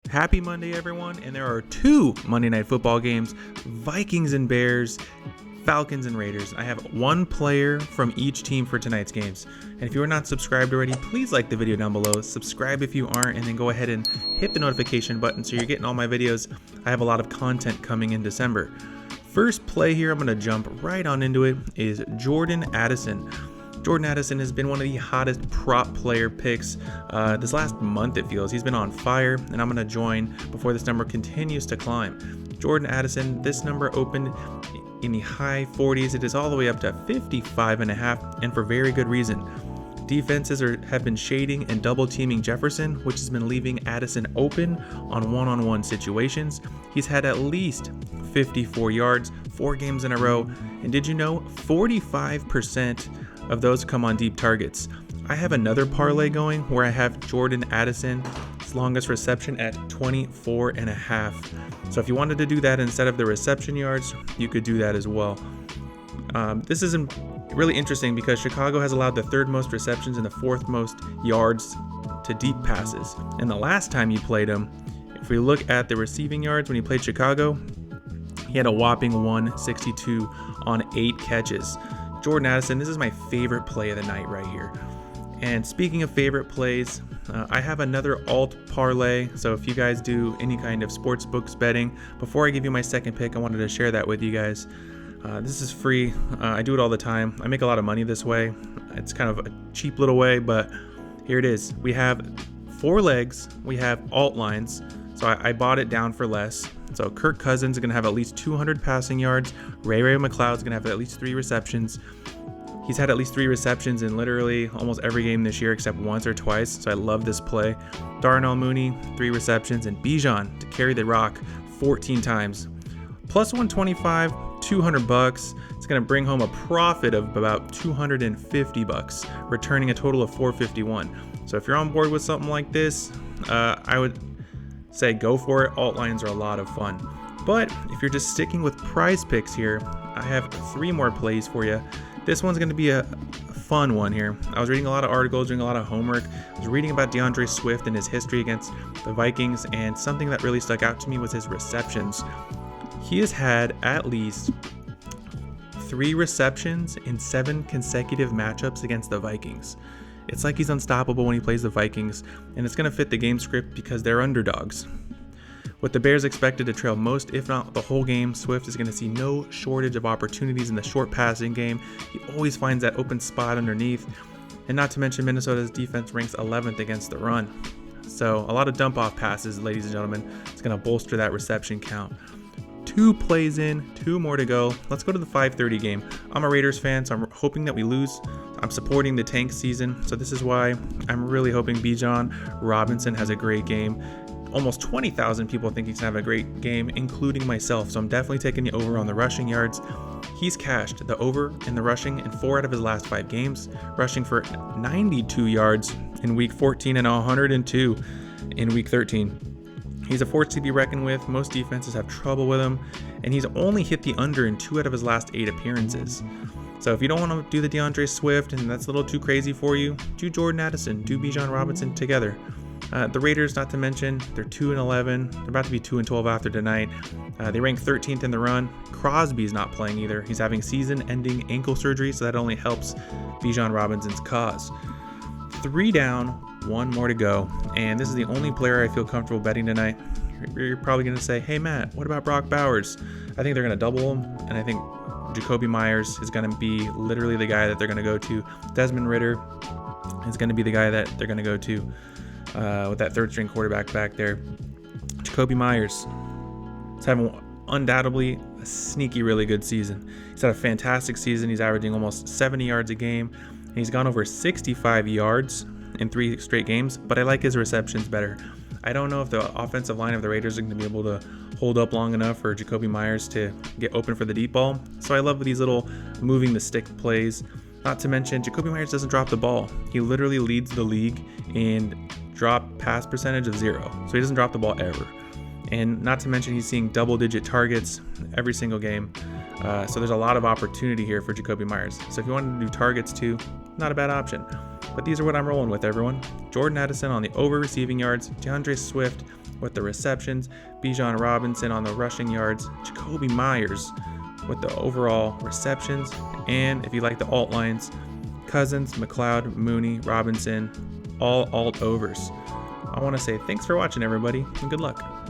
Happy Monday, everyone, and there are two Monday Night Football games, Vikings and Bears, Falcons and Raiders. I have one player from each team for tonight's games. And if you are not subscribed already, please like the video down below, subscribe if you aren't, and then go ahead and hit the notification button so you're getting all my videos. I have a lot of content coming in December. First play here, I'm going to jump right on into it, is Jordan Addison. Jordan Addison has been one of the hottest prop player picks this last month, it feels. He's been on fire, and I'm going to join before this number continues to climb. Jordan Addison, this number opened in the high 40s. It is all the way up to 55.5, and for very good reason. Defenses have been shading and double teaming Jefferson, which has been leaving Addison open on one-on-one situations. He's had at least 54 yards, 4 games in a row, and did you know 45% of those come on deep targets. I have another parlay going where I have Jordan Addison's longest reception at 24.5. So if you wanted to do that instead of the reception yards, you could do that as well. This is really interesting because Chicago has allowed the third most receptions and the fourth most yards to deep passes. And the last time you played him, if we look at the receiving yards when he played Chicago, he had a whopping 162 on 8 catches. Jordan Addison, this is my favorite play of the night right here. And speaking of favorite plays, I have another alt parlay. So if you guys do any kind of sports books betting, before I give you my second pick, I wanted to share that with you guys. This is free. I do it all the time. I make a lot of money this way. It's kind of a cheap little way, but here it is. We have 4 legs. We have alt lines. So I bought it down for less. So Kirk Cousins is going to have at least 200 passing yards. Ray McCloud's going to have at least 3 receptions. He's had at least 3 receptions in literally almost every game this year except once or twice. So I love this play. Darnell Mooney, 3 receptions, and Bijan to carry the rock 14 times. Plus 125, $200. It's going to bring home a profit of about $250, returning a total of $451. So if you're on board with something like this, I would say go for it. Alt lines are a lot of fun. But if you're just sticking with PrizePicks here, I have 3 more plays for you. This one's going to be a fun one here. I was reading a lot of articles, doing a lot of homework. I was reading about DeAndre Swift and his history against the Vikings, and something that really stuck out to me was his receptions. He has had at least 3 receptions in 7 consecutive matchups against the Vikings. It's like he's unstoppable when he plays the Vikings, and it's going to fit the game script because they're underdogs. With the Bears expected to trail most, if not the whole game, Swift is going to see no shortage of opportunities in the short passing game. He always finds that open spot underneath, and not to mention Minnesota's defense ranks 11th against the run. So a lot of dump-off passes, ladies and gentlemen. It's going to bolster that reception count. 2 plays in, 2 more to go. Let's go to the 5:30 game. I'm a Raiders fan, so I'm hoping that we lose. I'm supporting the tank season, so this is why I'm really hoping Bijan Robinson has a great game. Almost 20,000 people think he's going to have a great game, including myself, so I'm definitely taking the over on the rushing yards. He's cashed the over in the rushing in 4 out of his last 5 games, rushing for 92 yards in week 14 and 102 in week 13. He's a force to be reckoned with. Most defenses have trouble with him, and he's only hit the under in 2 out of his last 8 appearances. So if you don't want to do the DeAndre Swift and that's a little too crazy for you, do Jordan Addison, do Bijan Robinson together. The Raiders, not to mention, they're 2-11. They're about to be 2-12 after tonight. They rank 13th in the run. Crosby's not playing either. He's having season-ending ankle surgery, so that only helps Bijan Robinson's cause. 3 down, 1 more to go, and this is the only player I feel comfortable betting tonight. You're probably going to say, hey Matt, what about Brock Bowers? I think they're going to double him, and I think Jacoby Myers is going to be literally the guy that they're going to go to. Desmond Ridder is going to be the guy that they're going to go to with that 3rd string quarterback back there. Jacoby Myers is having undoubtedly a sneaky, really good season. He's had a fantastic season. He's averaging almost 70 yards a game, and he's gone over 65 yards in 3 straight games, but I like his receptions better. I don't know if the offensive line of the Raiders are going to be able to hold up long enough for Jacoby Myers to get open for the deep ball. So I love these little moving the stick plays. Not to mention, Jacoby Myers doesn't drop the ball. He literally leads the league in drop pass percentage of 0. So he doesn't drop the ball ever. And not to mention, he's seeing double-digit targets every single game. So there's a lot of opportunity here for Jacoby Myers. So if you wanted to do targets too, not a bad option. But these are what I'm rolling with, everyone. Jordan Addison on the over receiving yards, DeAndre Swift with the receptions, Bijan Robinson on the rushing yards, Jacoby Myers with the overall receptions, and if you like the alt lines, Cousins, McLeod, Mooney, Robinson, all alt overs. I want to say thanks for watching, everybody, and good luck.